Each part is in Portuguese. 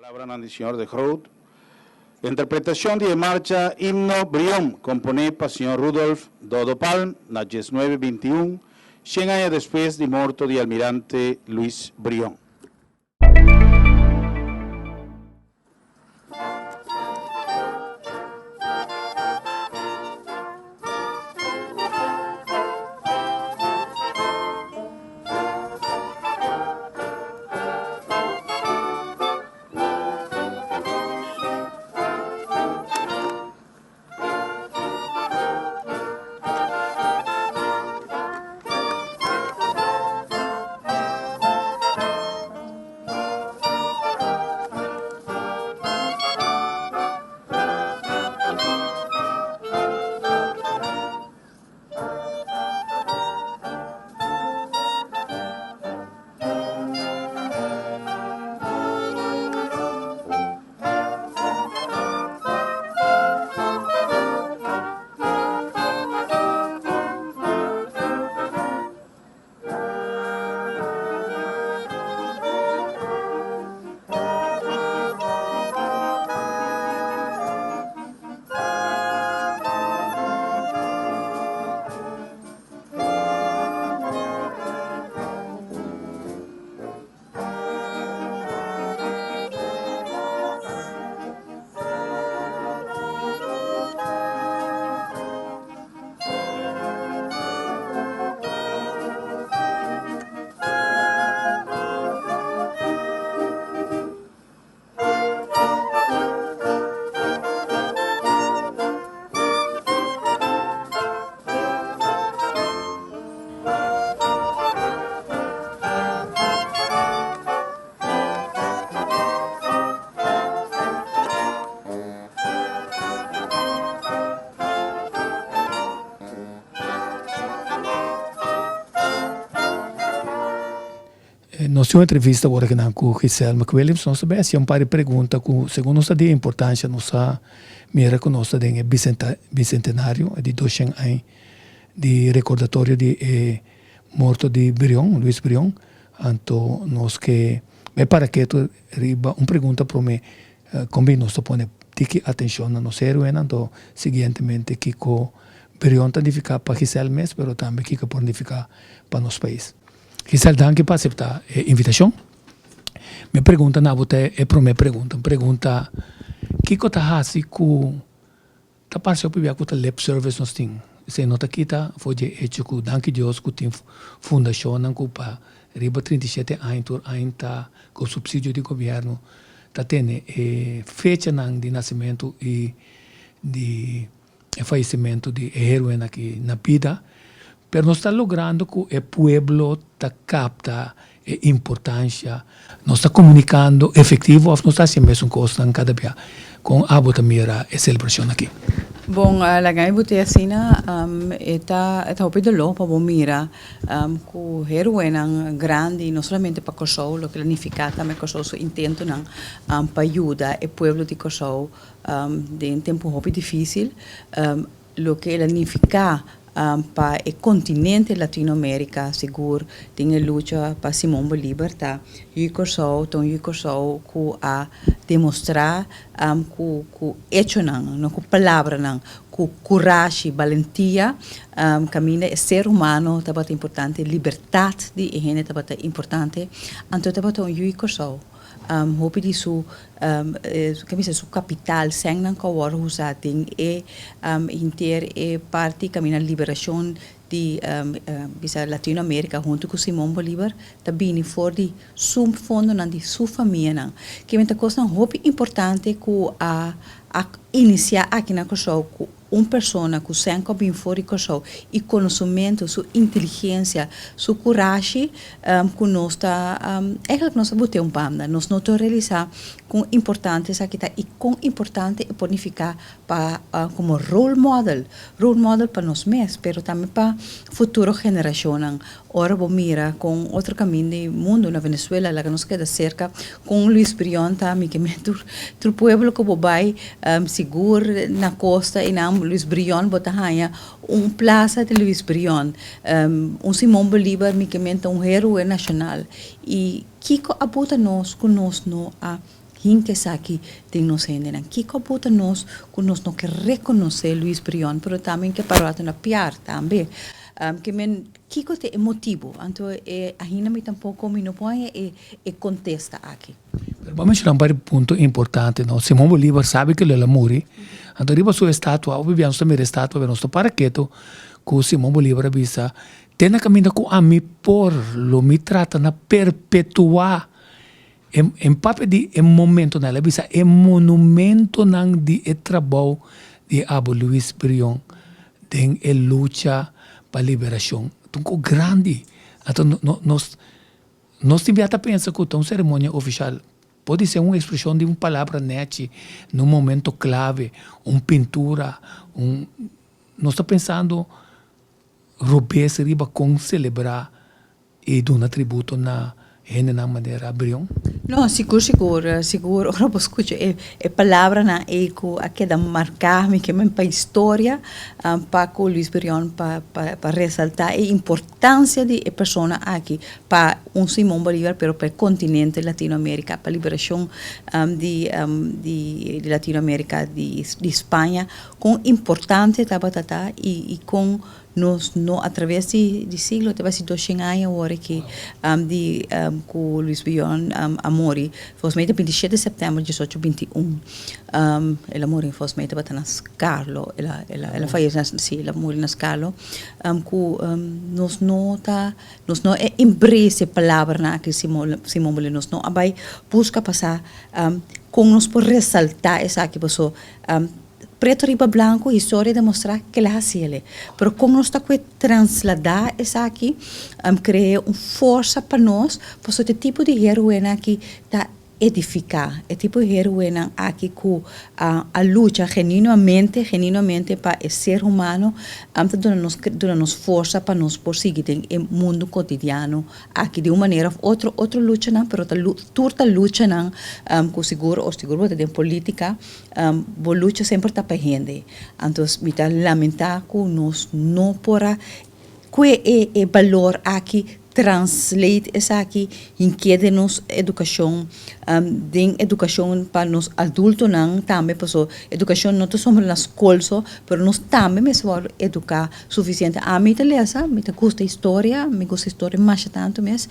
Palabra al señor de Groot. Interpretación de marcha Himno Brion, componé para señor Rudolf Dodo Palm, na 1921, 100 años después de muerto de Almirante Luis Brion. Nós temos uma entrevista agora com Giselle Mc Williams. Nós sabemos um par de perguntas que, segundo nós a importância, nós mira que nós temos bicentenário de 200 anos de recordatório de morto de Brion, Luis Brion. Então, nós que para que tu riba uma pergunta para mim, como nós põe tique atenção na nossa heroína. Então, seguintemente, que o Brion está ficar para Giselle mesmo, mas também que pode ficar para nosso país. Giselle, danke para aceitar a invitação. Me pergunta na bote é para minha pergunta que está fazendo tá parcial para que o lip service nós tem se nota que tá foi hecho com danke Deus que tem fundação não culpa riba 37 anos tá com subsídio do governo tá tendo fecha não de nascimento e de falecimento de heroína aqui na vida. Pero nós está logrando que o pueblo está capta a importância, nós está comunicando efetivo, nós está fazendo mesmo coisa em cada dia com a bota mira a celebração aqui. Bom, a lagai botei assim está ouvindo lo para bom mira com heroína grande não somente para Kòrsou, lo que significa também Kòrsou su intento não para ajudar o pueblo de Kòrsou de um tempo muito difícil, lo que significa para o continente Latinoamérica, seguro, tem a luta para Simão Bolívar, tá? E Kòrsou que a demonstrar que hecho não, que palavra não, que coragem, valentia, caminha ser humano, tá bastante importante, liberdade de higiene tá bastante importante, então tá bastante Kòrsou. Hoop die su capital zijn dan kawar husating inter parte camina liberação de bisa Latinoamérica junto com Simão Bolívar também for de sum fundo nan de sua família nan que muita coisa hoop importante que a iniciar aqui na Kòrsou com pessoa que sempre bem fora de Kòrsou e conhecimento, sua inteligência, sua coragem, que nós está é que nós botamos banda, nós não realizar com importante essa aqui e com importante é pode ficar para como role model para nós mesmos, mas também para futura geração. Ora vou mira com outro caminho do mundo na Venezuela, lá que nos queda cerca com Luis Brion também que o pueblo que vai seguro na costa e na Luis Brion botahanha plaza de Luis Brion, Simão Bolívar que um herói nacional e que abuta nós conosco a gente aqui tem nos gente que bota nós não quer reconhecer Luis Brion, pero também que parar na Piar também. Que men Kiko te emotivo, então a gente me tampouco me não põe e contesta aqui. Vamos a un punto importante, no? Simón Bolívar sabe que le muri, então arriba sua estátua, obviamente também estátua, pero nosso paraqueto, que Simón Bolívar visa, tem na caminho com a mi por, lo mi trata na perpetuar em papel de momento na visa, monumento nang di trabalho de Abo Luis Brion, den luta para liberação. Então, grande. Então, nós temos a pensar que uma cerimônia oficial pode ser uma expressão de uma palavra net, num momento clave, uma pintura, nós estamos pensando roubar riba com celebrar e dar um tributo na maneira Brion? Não, seguro. Ora, vos escuta, é palavra na eco, a que dá marcar-me, que é para a história, para o Luis Brion, para ressaltar a importância de a pessoa aqui, para Simón Bolívar, pero para o continente Latinoamérica, para a liberação de Latinoamérica, de Espanha, com importante tabata e com no através de siglo, talvez 200 anos agora que com Luis Brion amori, foi meio 27 de setembro de 1821, ela morreu foi meio bata nas Carlo, ela fayese sim, ela morreu nas Carlo, com nos não embrace a palavra na que Simón Bolívar nos não abai busca passar com nos por ressaltar essa que passou preto riba blanco, história demonstra que ela hacía. Pero como nós está que trasladar essa aqui, cria uma força para nós, por esse tipo de heroína que está edificar, é tipo de heroína aqui que a luta genuinamente para o ser humano, dando-nos força para nós prosseguir no mundo cotidiano, aqui de uma maneira outra luta não, pero turta luta não, com seguro de política, boa luta sempre está para gente, então me está lamentar que nós não pora que é valor aqui translate essa aqui em que de nos educação para nos adultos não também passou educação não só na escola só, mas nós também mesmo educar suficiente a mim me gosta história mais tanto mas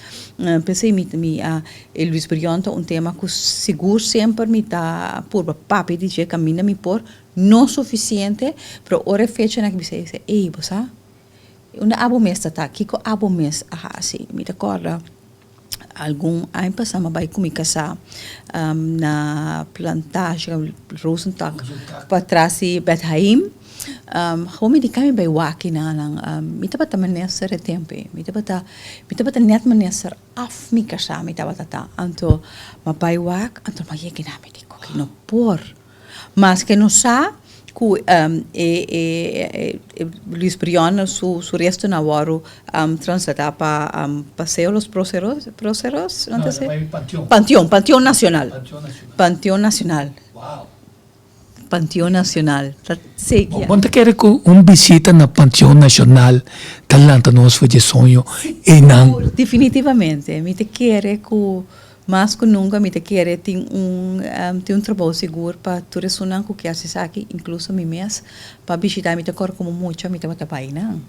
pensei Luis Brion tema que seguro sempre me tá por papi dizer caminha me por não suficiente para hora fecha na que você ei você una abo mes tá kiko abo mes assim me recorda algum ano passado vai comigo casa na plantashi Rozentak para trás de Blenheim como de kami vai waki na lang me tava também nessa tempo me tava net maneser af mi casa me tava tá anto ma vai wak anto ma ye kina me dico que não por mas que não sa Luis Brion su resto na hora translada para paseo los próceros não sei Panteón Nacional Wow. Panteón Nacional sei que quando quer com visita na Panteão Nacional talanta nós foi de sonho e não definitivamente me te quer com mas que nunca me te quer tem trabalho seguro para todas as pessoas que haces aqui, incluso mim mesmo, para visitar me te cor como muito me te vai trabalhar não,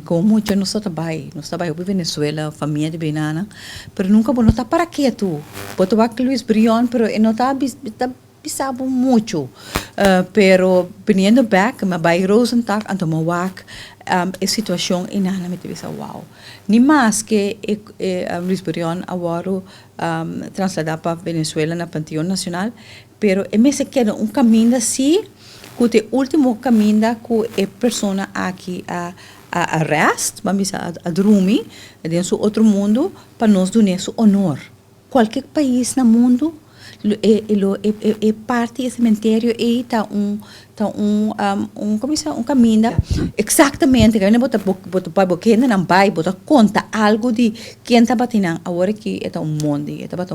como muito não só trabalho em Venezuela, família de banana, pero nunca vou notar para que tu, pode vai que Luis Brion, pero não tá pisado muito, pero veniendo back, me vai Rozentak, então me wak a situação e nada me te bisa wow, nem mais que Luis Brion agora trasladar para Venezuela na Panteão Nacional, pero me se queda caminho assim, que o último caminho que a pessoa aqui a rest, vamos a dormir dentro do outro mundo para nós dar esse honor. Qualquer país no mundo é parte do cemitério e está caminho exatamente que ainda bota porque ainda não vai bota conta algo de quem está batendo agora que é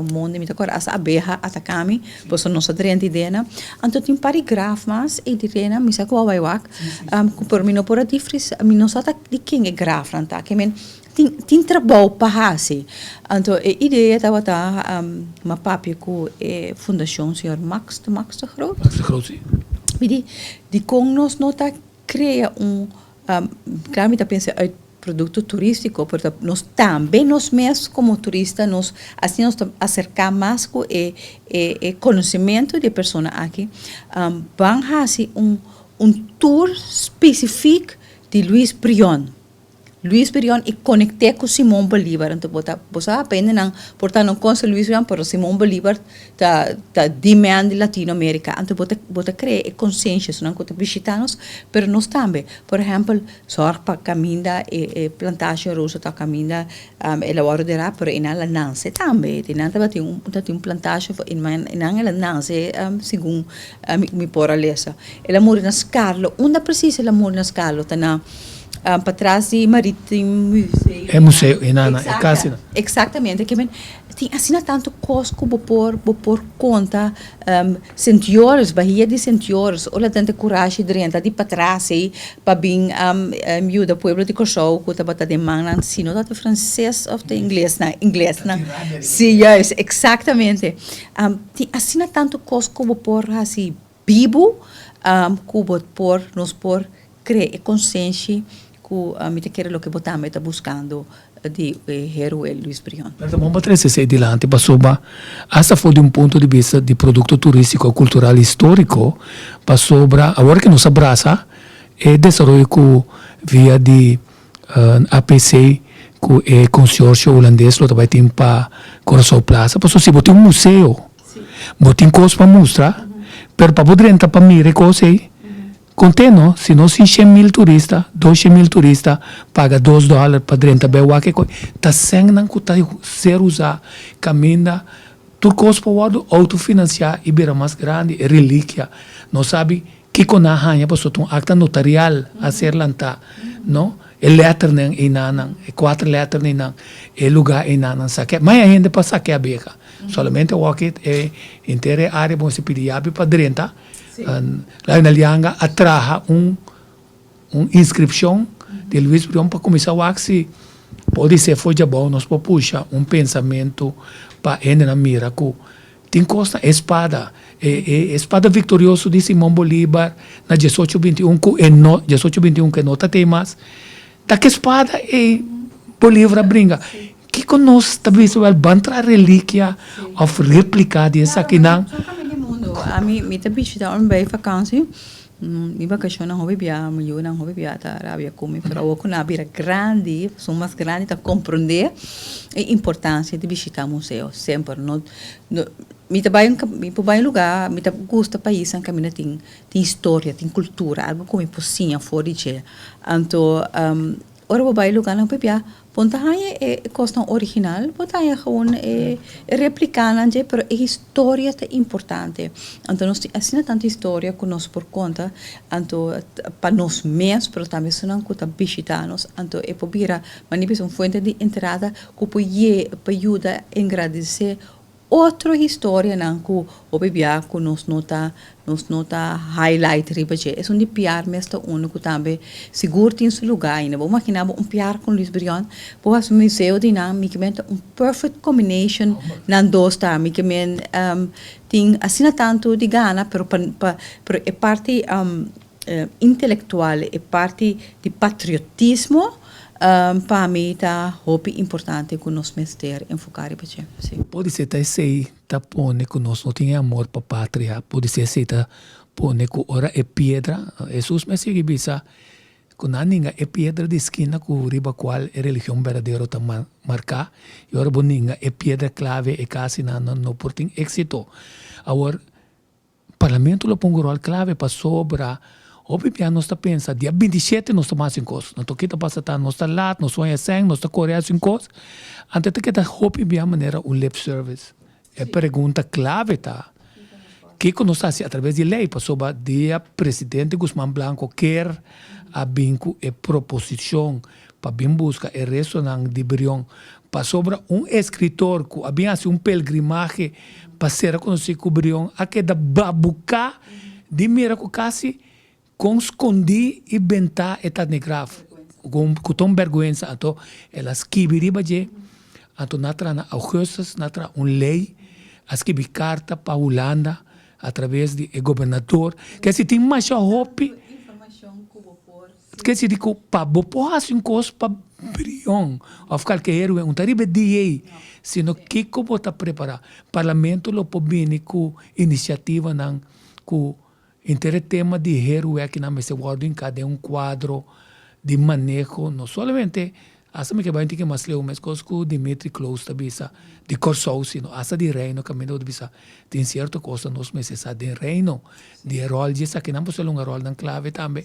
mundo me tá cor as abeja atacame por isso nossa drenta ideia então tem parágrafo mas e de rena me saco vai wak por mim não por a diferença me não só de quem é graf tá que men tem trabalho para fazer. Então, a ideia estava uma papi com a fundação senhor Max de Groot. Max de Groot, sim. De como nós não tá cria claro, me tá pensando produto turístico, porque nós também, nós mesmos como turistas, nós assim nos acercar mais com o conhecimento de pessoas aqui, vamos fazer tour específico de Luis Brion. Luis Brion e conectei com Simão Bolívar. Então, você aprende não, portanto, não conhece Luis Brion, mas Simão Bolívar está demand de Latinoamérica. Então, você cria consciência, não que visitamos, mas nós também. Por exemplo, só para caminhar e plantashi rosa está caminhar elaborado de rap, mas na nanse também. Tem plantashi na nanse, segundo me pora lesa. Ela mora na escala, onde precisa ela mora na escala, tá na para trás de Marítimo Museu. É museu, é casa. Exatamente. Que tem assim tanto coisa que por conta senhores, bahia de senhores, olha tanta coragem drenta de para trás para bem yuda pueblo de Kòrsou, que estava de manhã sino da francês ou de inglês na. Sim, yes, exatamente. Tem assim tanto coisa que por assim vivo, que por nos por criar consciência que que era o que botamos está buscando de héroe Luis Brion. Então, vamos trazer isso adiante, para essa foi de ponto de vista de produto turístico, cultural e histórico, para sobre, agora que nos abraça, é desenvolvimento via de APC, com o consórcio holandês, que vai ter para Kòrsou Plaza, para se botar museu, botar coisas para mostrar, mas para poder entrar para mirar coisas, contendo, se não 100.000 turistas, 200.000 turistas, paga $2 para drenta bewa que coisa, tá sem não que tá ser usar, caminha, tudo coisa para o lado autofinanciar e beira mais grande, é relíquia, não sabe que com a ranha para um acta notarial a ser lançado, não? É letra nem inanan, é 4 letras nem não, é lugar inanan saque, mas ainda para saque a beca, somente o que é inteira área bom se pedir para drenta. Lá na Lianga atraja inscrição de Luis Brion para começar a axi pode ser foi já bom nós puxa pensamento para ainda na mira que tem costa espada espada vitorioso de Simão Bolívar na 1821 que nota temas da que espada Bolívar brinca que conosco também se vai bantra relíquia of réplica dessa aqui não a mim te visita bem vakantie. Mi vacação não houve bia, eu não houve bia, tá Arábia como para o que na bira grande, são mais grande para compreender a importância de visitar museu sempre não mi te vai em lugar, mi te gosta país em que tem história, tem cultura, algo como possível fora de então ora vai lugar não bia Pontahanha é costa original, Pontahanha gewoon é replicante, mas a história é importante. Então nós assim tanta história que nós por conta, então para nós mesmos, mas também se não que visitamos, então é pobira, mas não fonte de entrada que pode ajudar a agradecer outra história não que o bebê que nos nota highlight riba je é de piar mesmo único também seguro tem seu lugar ainda vou imaginar piar com Luis Brion pois o museu dinamicamente perfect combination nan dos tamicamente tem assim tanto de gana pero é parte intelectual é parte de patriotismo para mim está muito importante que nós mestre enfocar e fazer. Pode ser que sei tá pone que nós não tem amor para pátria, pode ser que tá pone que ora é pedra, Jesus me segue bisa que naninga é pedra de esquina que riba qual é religião verdadeira tá marcar e ora boninga é pedra clave e casi não por tem êxito. Agora parlamento lo pongo clave para sobra Obi nós está pensando, dia 27 nós estamos em coisa. Nós estamos passando, nós estamos lá, nós estamos em sangue, nós estamos coreados em coisa. Antes que está hopi maneira lip service. É pergunta clave tá. Que nós estamos através de lei, passou o dia presidente Guzmán Blanco quer a binco e proposição para bem buscar e ressonância de Brion para sobre escritor que havia assim pelgrimagem para ser conhecido com Brion, a que da babuca de mira com quase com escondi e bentar etadnegraf. com tão vergonha, então elas kibiriba je, então natra na Augustus, natra lei, as kibi carta para Hulanda, através de governador, que se tem mais hope, que se digo para bopoas um cos para Brion, ou qualquer héroe, taribe DA, sino que como está preparado, parlamento lo pobini com iniciativa nan com tema de héroe que na mesa guardo em cada quadro de manejo, não somente asa que vai ter que mais leu mas com Dimitri Klaus tabisa de Kòrsou, sino asa de reino caminho de bisa tem certo coisa nós meses de reino de rol de essa que não pode ser rol dan clave também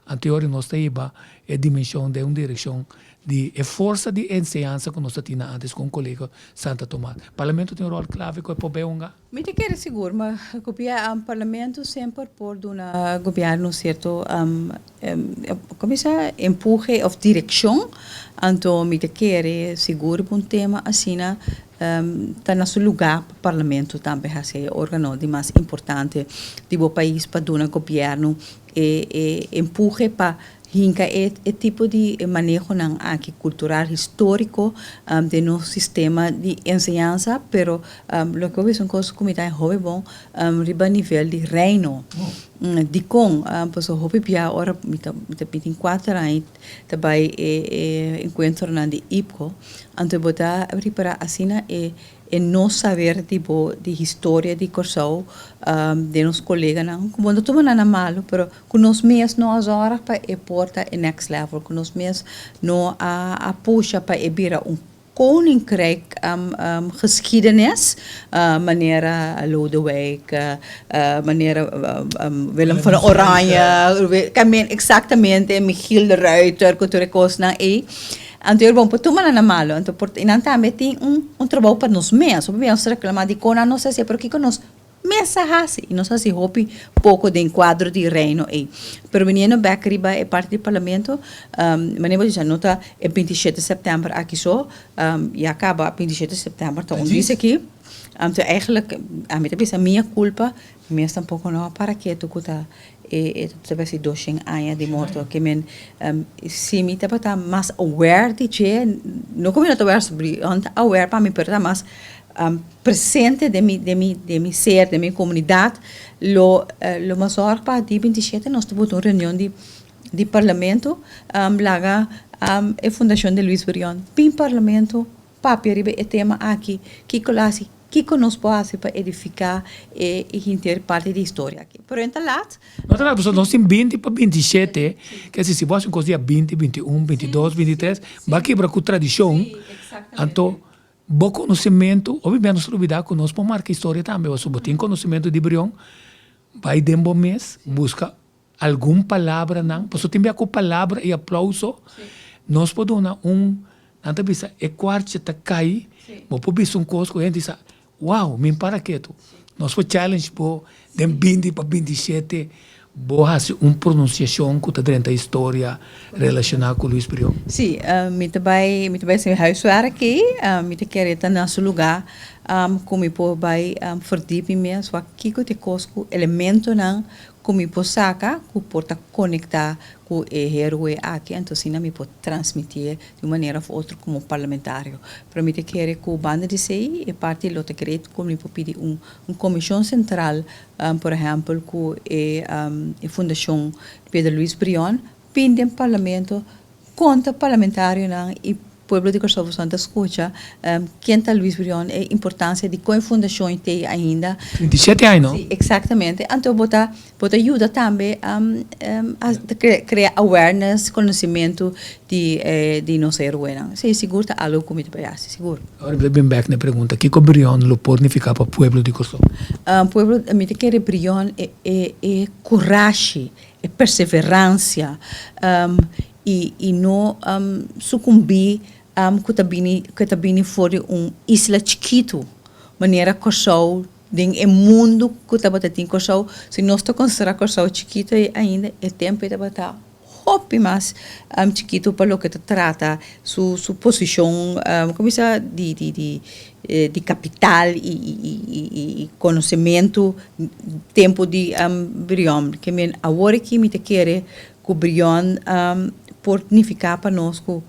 anterior nós taiba é dimensão de direção de força de ensinança que nós tínhamos antes com colega Santa Tomás. Parlamento tem rol clave que é pobeunga. Me te quero seguro, mas o parlamento sempre por um governo certo começa empurre of direção, então me te quero seguro um tema assim está no seu lugar para o parlamento também a ser órgão de mais importante do país para dar um governo e empurre para hinka tipo de manejo aqui cultural histórico de nosso sistema de ensinança, pero lo que é uma coisa que me dá bom riba nível de reino de com pois o Piar ora me tem 4 anos também encontro na de IPCO então botar preparar assim e não saber tipo de história de Kòrsou de nos colegas não como não toma nada malo pero com nós mesmos nós horas para porta next level com nós mesmos não a puxa para virar koninkrijk geschiedenis, meneer Lodewijk, meneer Willem van Oranje, exactamente, Michiel de Ruiter, Couturecosna e então bom, por tomar na malo, então por também tem trabalho para nós mesmos, para nós reclamar de coisa, não sei se é porque nós mesa hasi e nós assim hopi pouco de enquadro de reino e pero menino Beckriba é parte do parlamento menino já nota é 27 de setembro aqui só e acaba 27 de setembro então diz aqui então eigenlijk a mim também a minha culpa mas tampouco não para que tu cuta e talvez se doxing aia de morto que men se me tá mais aware de que não como não tô sobre aware para mim pero mais presente de mi ser, de mi comunidade, lo maior para dia 27 nós tivemos uma reunião de parlamento, lá a Fundação de Luis Brion, pin parlamento, papel e tema aqui, que colase, que conosco pode para edificar e ter parte da história aqui. Por então lá, nós temos 20 para 27, que se você conseguir 20, 21, 22, 23, vai quebrar com tradição, então bom conhecimento, obviamente nós olvidar que nós podemos marcar história também, mas se tem conhecimento de Brion, vai de um bom mês, busca alguma palavra, não, porque tem a palavra e aplauso, nós podemos não te bisa, é quarto tá cai, mas podemos ver coisa que a gente diz, uau, me para quieto, nós podemos challenge por de 20 para 27, boa pronunciação que drenta a história relacionada com Luis Brion. Sim, me também sem huiswerk aqui, me te querer estar no seu lugar, como eu posso vai verdieping mesmo, aqui que te cosco elemento não, como eu posso sacar, que porta conectar com o herói aqui, então assim me pode transmitir de uma maneira ou outra como parlamentário. Para mim te querer que o banda de sei e parte do te querer como eu posso pedir comissão central, por exemplo, com a Fundação Pedro Luis Brion, pinde em parlamento conta parlamentário não e pueblo de Kòrsou Santa escuta quem está Luis Brion a importância de qual fundação tem ainda 27 anos, não? Sim, exatamente. Então bota ajuda também a criar awareness, conhecimento de nossa heroína. Sim, seguro está algo como te parece, seguro. Agora bem back na pergunta, que o Brion lo pode ficar para o pueblo de Kòrsou? Pueblo, a mim te quer Brion é coragem, é perseverança e não sucumbir que também foi isla chiquito, maneira Kòrsou, em mundo que estava tem Kòrsou, se nós estamos considerar Kòrsou chiquito ainda, é tempo de estar hopi mais chiquito para o que trata sua posição, como se de capital e conhecimento, tempo de Brion, que agora que me te quer que o Brion significar para nós que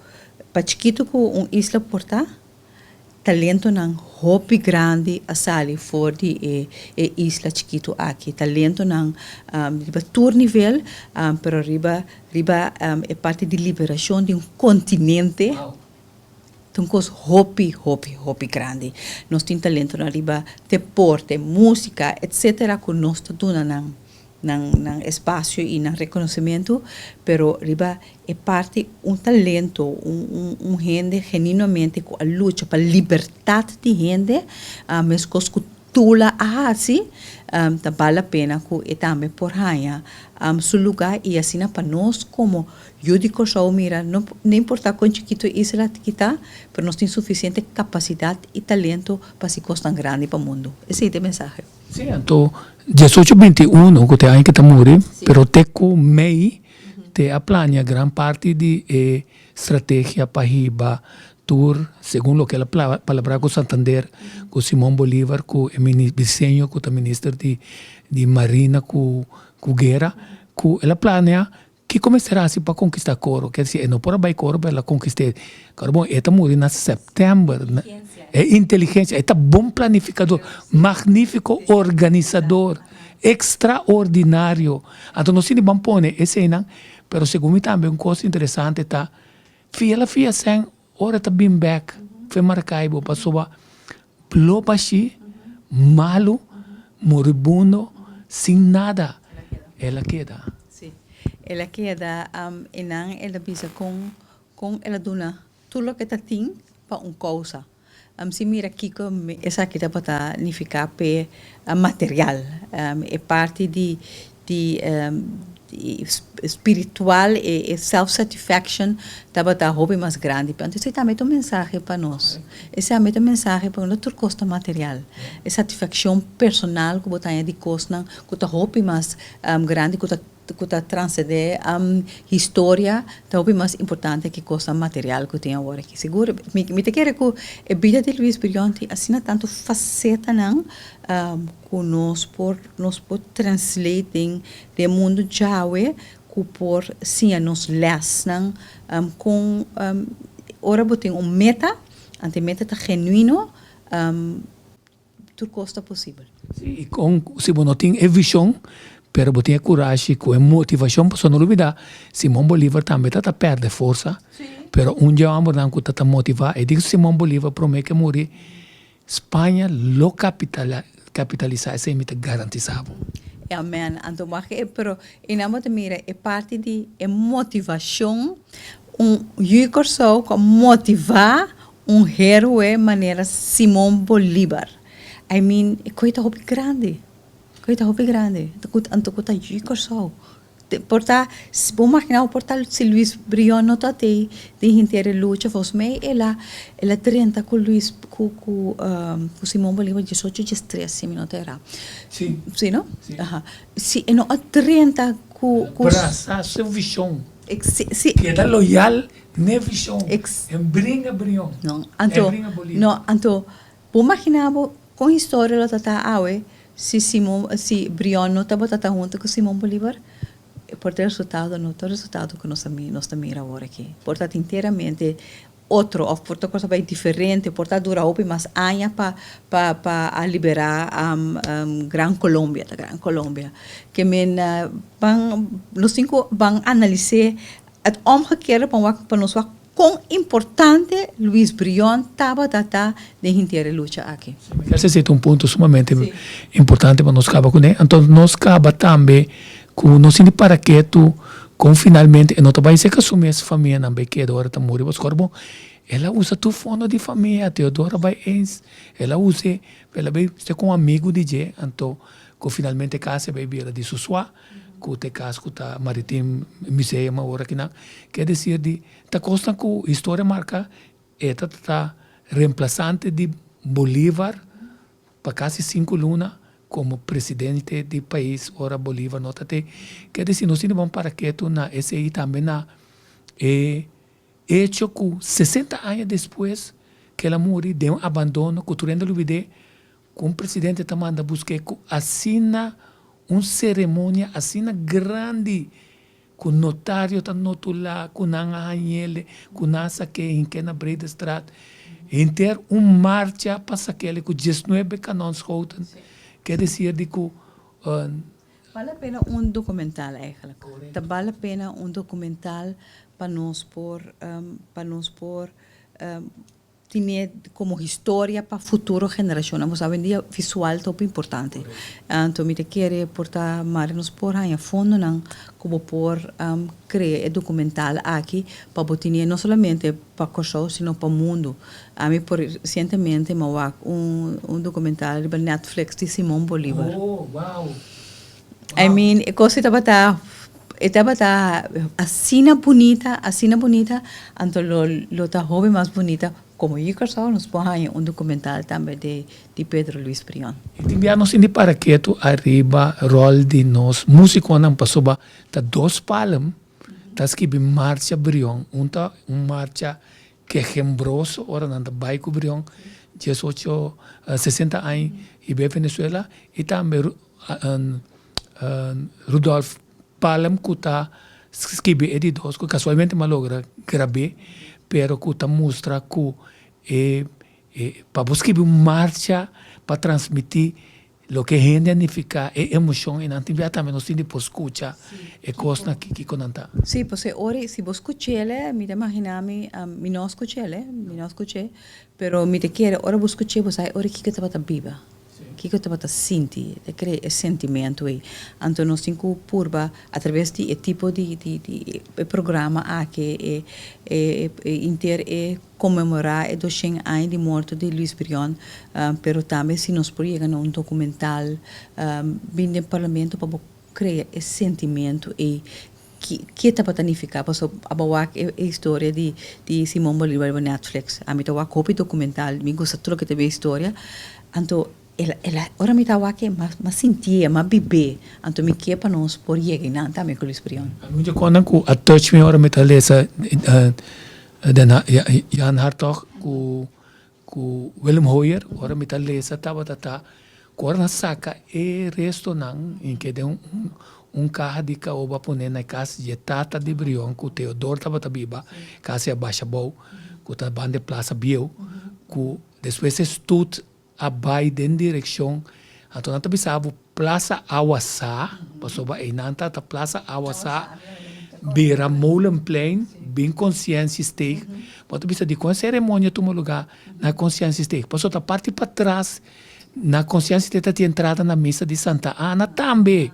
para chiquito com isla porta talento não hobby grande a sali for de isla chiquito aqui talento não riba tour nível pero riba é parte de liberação de continente. Então, hobby grande. Nós temos talento na riba deporte, música, etc. que nós estamos nang espaço e nang reconhecimento, pero riba é parte talento, gente genuinamente com a luta para liberdade de gente, mas com tula assim, tá vale a pena que também por raia seu lugar e assim para nós como Ora Kòrsou mira, não importa quão chiquito isla que está, mas nós temos suficiente capacidade e talento para se costar grande para o mundo. Esse é o mensagem. Sim, então 1821 que tem que morrer, pero te com mei te a plania gran parte de estratégia para riba tour, segundo o que ela palavra com Santander, com Simão Bolívar, com o Bisenho, com o ministro de Marina, com Guerra, com ela plania que começará assim para conquistar Coro, quer dizer, não por abai Coro, ela conquistar. Carbon, ela morreu na setembro, é inteligência, é bom planificador, magnífico organizador, extraordinário. Então, nós não vamos pôr esse não, mas segundo também, uma coisa interessante, tá? Fia sem, ora tá bem back, foi marcado, passou a blobashi, malo, moribundo, sem nada. Ela queda. Ela queda, ela bisa com ela dona tudo que tem para coisa. Se mira aqui que essa aqui dá para significar material, é parte de espiritual e self-satisfaction estava a hobby mais grande. Então, esse também é um mensagem para nós. Esse também é um mensagem para nós, costa material. É satisfação personal que você tem de costa, que hobby mais grande, que transcender história, hobby mais importante que costa material que tem agora aqui. Seguro, me te quero que a vida de Luis Brion tem assim tanto faceta não, que nós por translating de mundo jawe que por sim nos lesnan com ora botem meta ante meta tá genuíno tudo costa possível. E com se você não tem visão, pero você tem coragem, com motivação para não olvidar, Simão Bolívar também tá perde força, pero dia vamos dar que tá motivar e digo Simão Bolívar promete que morrer Espanha lo capitalizar essa meta garantizado. Amém. Então, pero inamo te mira é parte de motivação, Ora Kòrsou com motivar herói maneira Simão Bolívar. I mean, coisa hobby grande. Anto coisa Ora Kòrsou. Porta, se bom imaginar porta se Luis Brion não tá de inteira luta, fosse meio ela drenta com Luis com Simão Bolívar 18 minutos era. Sim. Sim, não? Aha. Se não drenta com abraçar seu visão. Sim. Que é loyal, ne visão. Bringa Brion. Não, anto bom imaginar com a história lá tá se Brion não tá botando junto com Simão Bolívar. Por ter resultado que nós também agora aqui. Portanto, inteiramente outro, ou por ter coisa bem diferente, portanto, dura mais anos para liberar Gran Colômbia, que nós vamos analisar a omgekeerde para nós quão importante Luis Brion estava de inteira luta aqui. Esse é um ponto sumamente importante para nós acabar com ele. Então, nós acaba também não se para que tu com finalmente não vai ser que assumir essa família não vai que agora tá morrendo mas bom ela usa tu fundo de família Teodora vai ela usa ela vai ser com um amigo de je então que finalmente casa vai vir de Susua que te casa que tá marítimo museu uma hora que não quer dizer de tá consta com história marca tá reemplazante de Bolívar para quase 5 lunas como presidente do país, ora Bolívar, nota te, quer dizer, nós vamos para que tu na SI também na hecho que 60 anos depois que ela morreu, deu um abandono, que tu rende olvidar, que um presidente te manda buscar, que assina uma cerimônia, assina grande com notário tá notula, com nanhele, com nasa que em que na Breda Straat, inter marcha para aquele com 19 canons houten, quer dizer de que vale a pena documental eigenlijk. Vale a pena documental para nós por tiene como historia para futura generación. Vamos a ver día visual top importante. Então me te quiere portar mar nos por aí a fundo não como por crear documental aqui para botar não somente para Kòrsou sino para o mundo. A mim por recentemente me va documental de Netflix de Simón Bolívar. Oh, wow. I mean, cosa tabata asina bonita, então lo tá joven mais bonita. Como eu Kòrsou nos põe documental também de Pedro Luis Brion. E nós indo para que tu arriba rol de nós músico não passou ba tá 2 palm tá que marcha Brion marcha que hembroso ora não tá baiko Brion 18 60 anos e be Venezuela e também Rudolf Palm kuta skibi edidos que casualmente malogra grabé pero kuta mostra que para buscar marcha para transmitir lo que significa emoção e não tiver também nós temos por escutar e coisa que conanta. Sim, porque ora se vos escuchele, me imagina me não escuchele, pero me te quer ora vos escuche vos aí ora que tá viva. Que eu estava sentindo, esse sentimento aí. Então nós temos purba através de tipo de programa que comemorar 200 anos de morte de Luis Brion, pero também se nós podemos documental vindo no parlamento para criar esse sentimento e que estava planificado para a história de Simón Bolívar no Netflix. A mim estava copy documental, me gosta tudo que teve história. Então ela ora me tava aqui mas sentia mas bebê então me quer para nós por chegar não também com Luis Brion eu quando que a touch me ora me tá lesa Jan Hartog com Willem Hoyer ora me tá lesa tava corna saca e resto não em que de carro de caoba poner na casa de tata de Brion com Teodoro tava biba casa baixa bom com a banda Plaza Biel com depois estudo Habaai den direção então não pensava Plaza Awasa passou ba nanta ta Plaza Awasa beira Molenplein bem consciência steak pode pensar de com cerimônia tu lugar na consciência steak passou ta parte para trás na consciência steak tinha entrada na missa de Santa Ana também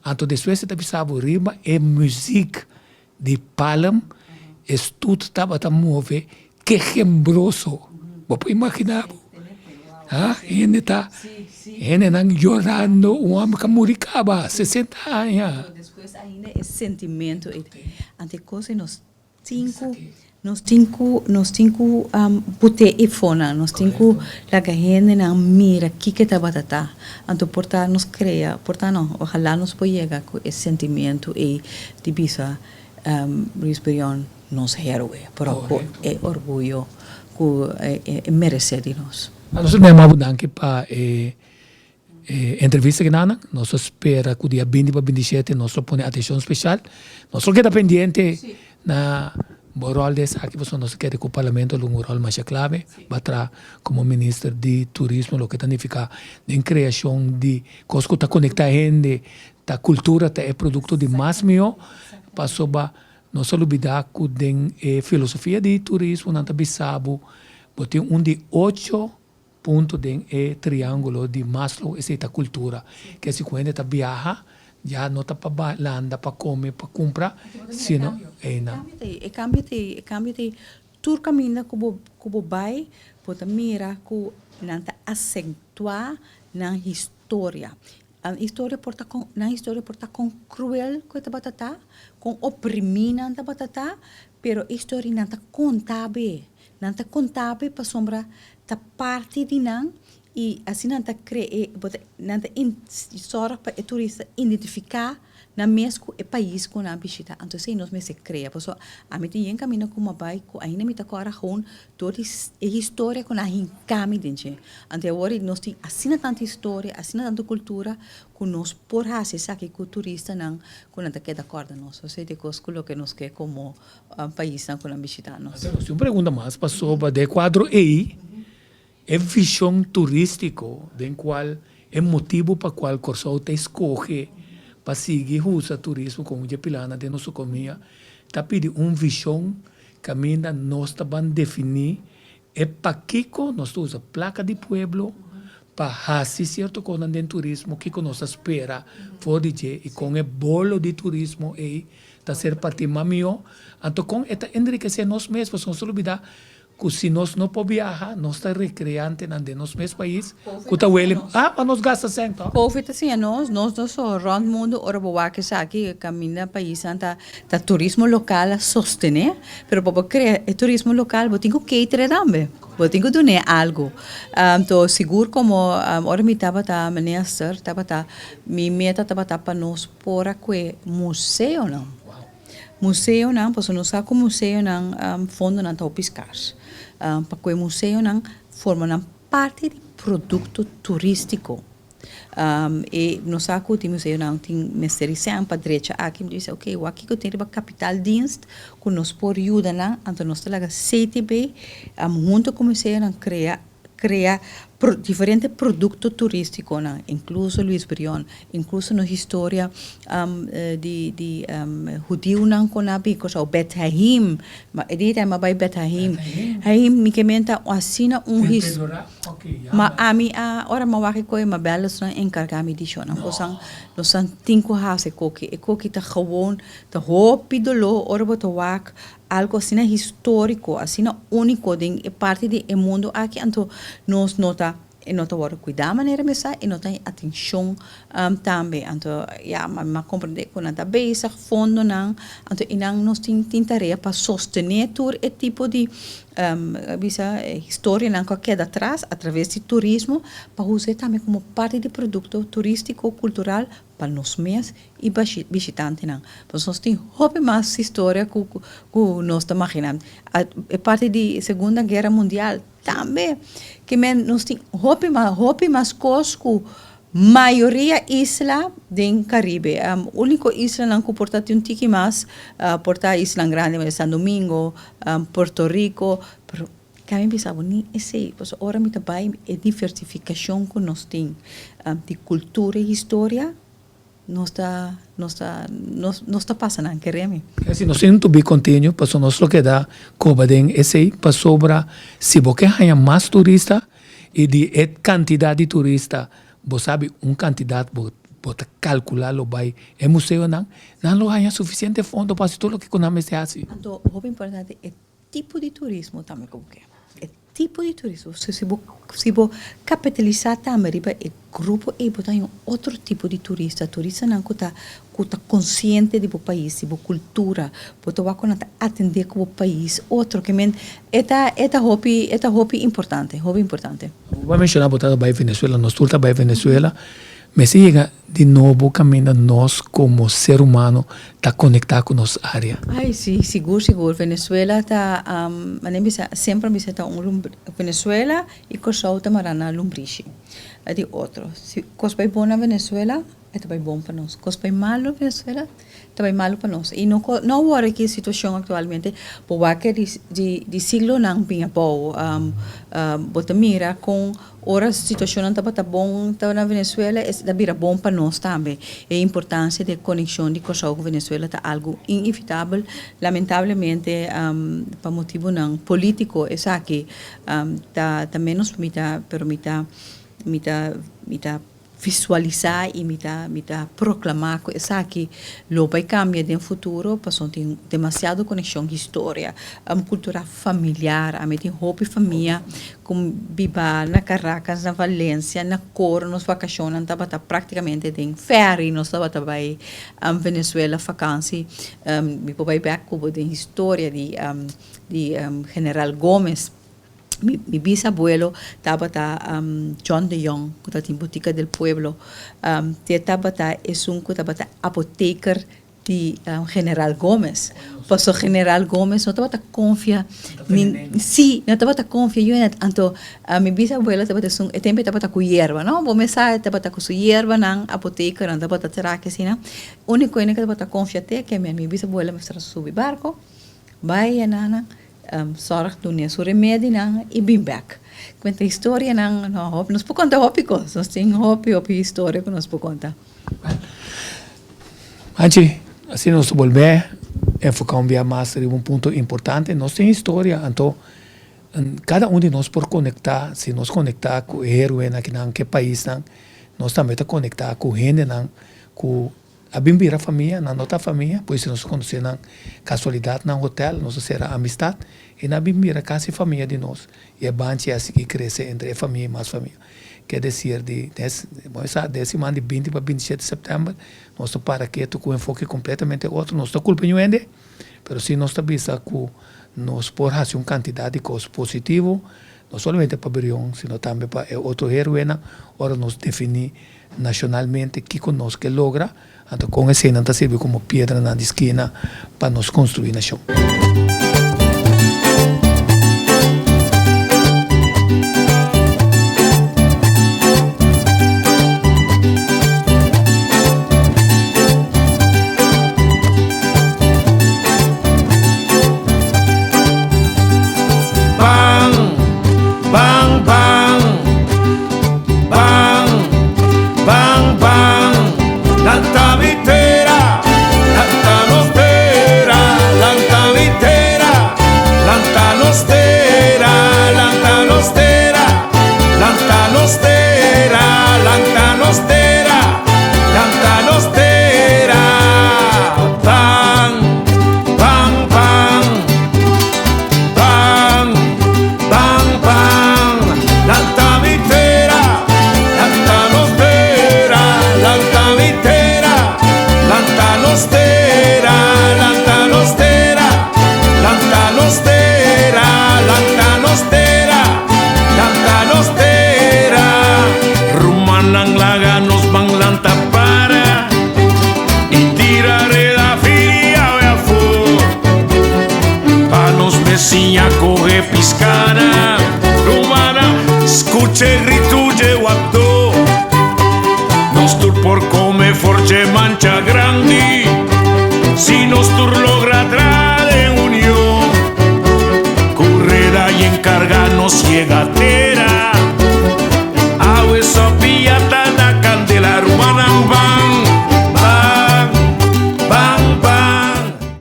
então depois você pensava riba e música de Palm estudo estava a mover que hembroso vou imaginar ele está chorando, homem que muricaba, 60 anos. Depois ainda esse sentimento, ante coisa nós temos botar e fona, nós temos a gente não mira que tá batata, então portar nos cria, portar não, ojalá nos pode chegar com esse sentimento e de bisa Luis Brion nos herói, por é orgulho que merece de nós. Nós mesmo danke para entrevista que nós espera que o dia 20 para 27 nós põe atenção especial. Nós queda pendente na rol desse aqui você nós quer que o parlamento um rol mais clave para como ministro de turismo o que significa de criação de coisas que está conectar gente, da cultura, é produto de mais melhor para soba nós olvidar que tem filosofia de turismo não tá bisabo botem de 8 ponto de triângulo de Maslow essa cultura que se quando está viaja já não está para landa para comer para comprar sino cambia tur caminho como vai pode mira que não está acentuar na história a história porta com cruel que está batata com oprimir não está batata pero a história não está contável para sombra ta parte de nan e assim não tá criar não tá só para o turista identificar na mesmo o país com a visita. Então se nós mesmo cria, por isso a mim tem caminho como vai, ainda me tá agora com toda a história com a hincami dentro. Então agora nós tem assim tanta história, assim tanta cultura que nós por fazer sabe que o turista não quando tá queda acorda nós, ou seja, coisa que nós quer como país não com a visita nós. Se uma pergunta mais passou de quadro aí, é visão turístico, do qual é motivo para qual Kòrsou te escolhe para seguir o turismo como de pilana de nossa economia, tá pedindo uma visão que ainda nós estamos definir é para que nós usa placa de pueblo para fazer certo coisa de turismo que nós espera for de e com o bolo de turismo aí tá ser parte mamio, então com esta enriquecer nós mesmos, nós não olvidar que se nós não podemos viajar, nós estamos recreando em nosso mesmo país, que está mas nós gastamos sempre. Covid assim, nós só round mundo, ora boa que aqui caminha país tá turismo local sostener, pero para criar o turismo local, eu tenho que cater também. Eu tenho que donar algo. Então, seguro como ora me tabata, minister, tabata, mi meta tabata para nós por aqui museu não. Museu não, pois nós saco museu não, fundo não tá piscar. Para que o museu não forma parte de produto turístico. E nós saco o museu não tem mesterização para direita aqui me diz ok, o aqui que tem uma capital dienst que nós por yuda não, então nós temos CTB, junto com o museu não cria diferentes produtos turísticos, incluso Luis Brion, incluso na história de judeu não com a bico, o Blenheim, edita mas vai Blenheim, aí me comenta assim mas a mim ora mas vai que uma bela só encargar me disso, não possam nós cinco hase coque tá gewoon tá rápido lo ora botar wak algo assim histórico, assim único de parte do mundo aqui, então nós nota agora cuidar maneira mesa e nota atenção também, então mas compreender que nada basic fundo não, então inang nós tem tarefa para sostener todo esse tipo de história não que queda atrás através do turismo para usar também como parte de produto turístico cultural para nós mesmos e visitantes não. Então nós tem muito mais história que nós estamos imaginando. A parte da Segunda Guerra Mundial também que nós tem muito mais coisas que maioria isla do Caribe. Única isla não que porta um tique mais, porta isla grande, mas São Domingo, Porto Rico, pero kami pensava nem esse, pois ora me também é diversificação que nós tem de cultura e história. Nós está passando, queremos. Assim, nós temos que be contínuo, para nós lo que dá, como den esse, para sobra, se você há mais turista e de quantidade de turista, você sabe, quantidade, você calcular lo vai, é museu não há suficiente fundo para tudo o que conhecemos se assim. Então, o importante é tipo de turismo também como que é tipo de turismo. Se você capitalizar também, o grupo é botar outro tipo de turista não que está consciente do país, da cultura, botar atender com o país, outro que é hobby importante. Vou mencionar botar para Venezuela, nós turta para Venezuela, mas chega de novo caminho nós como ser humano está conectado com nossa área. Ai, sim, seguro. Venezuela está, sempre me está Venezuela e Kòrsou está marana lumbriche. É de outro. Se cospai bom na Venezuela, é também bom para nós. Cospai malo na Venezuela, também malo para nós. E não agora que a situação atualmente, porque de siglo não vinha bom, bota mira com ora a situação não estava bom na Venezuela, é bira bom para nós também. A importância da conexão de Kòrsou com Venezuela está algo inevitável, lamentavelmente, para motivo não político, é aqui, tá menos me visualizar e me proclamar que essa aqui lo vai cambiar no futuro, porque tem demasiado conexão com história, cultura familiar, a mim tem hobby família, como biba na Caracas, na Valência, na Coro, nos vacaciones, estava praticamente em ferry, nós estava também em Venezuela, vacância, me vai back com a história de General Gomes, mi bisabuelo tabata John de Jong, que está en Botica del Pueblo. Tabata es un apoteker de General Gómez. Pasó General Gómez, no tabata confia. Sí, no tabata confia. Yo anto mi bisabuela tabata es un tempe tabata cu hierba, ¿no? Vos me sabe tabata cu su hierba nan apoteker, nan tabata terake sina. Único en que tabata confia te que mi bisabuela me será subir barco. Vai nana. Zorg doen je zo remédio na e bem back. Conta a história na hop, nós podemos contar hópicos, nós temos hop história que nós podemos contar. Antes, assim nós volver enfocar mais em ponto importante, nós temos história, então cada de nós por conectar, se nós conectar com o héroe aqui na que país nós também está conectar com gente com a bimbira família, na nossa família, pois nós conhecemos na casualidade no hotel, nós será amistade, e na bimbira quase família de nós. E é bom que assim cresce entre família e mais família. Quer dizer, de 10 semana de 20 para 27 de setembro, nós para aqui com um enfoque completamente outro, nós estamos culpando ainda, mas se nós estamos com nós por fazer uma quantidade de coisas positivas, não somente para Brion, sino também para outro heroína, ora nós definir nacionalmente que conosco que logra, então com esse não está servindo como pedra na esquina para nós construir a nação.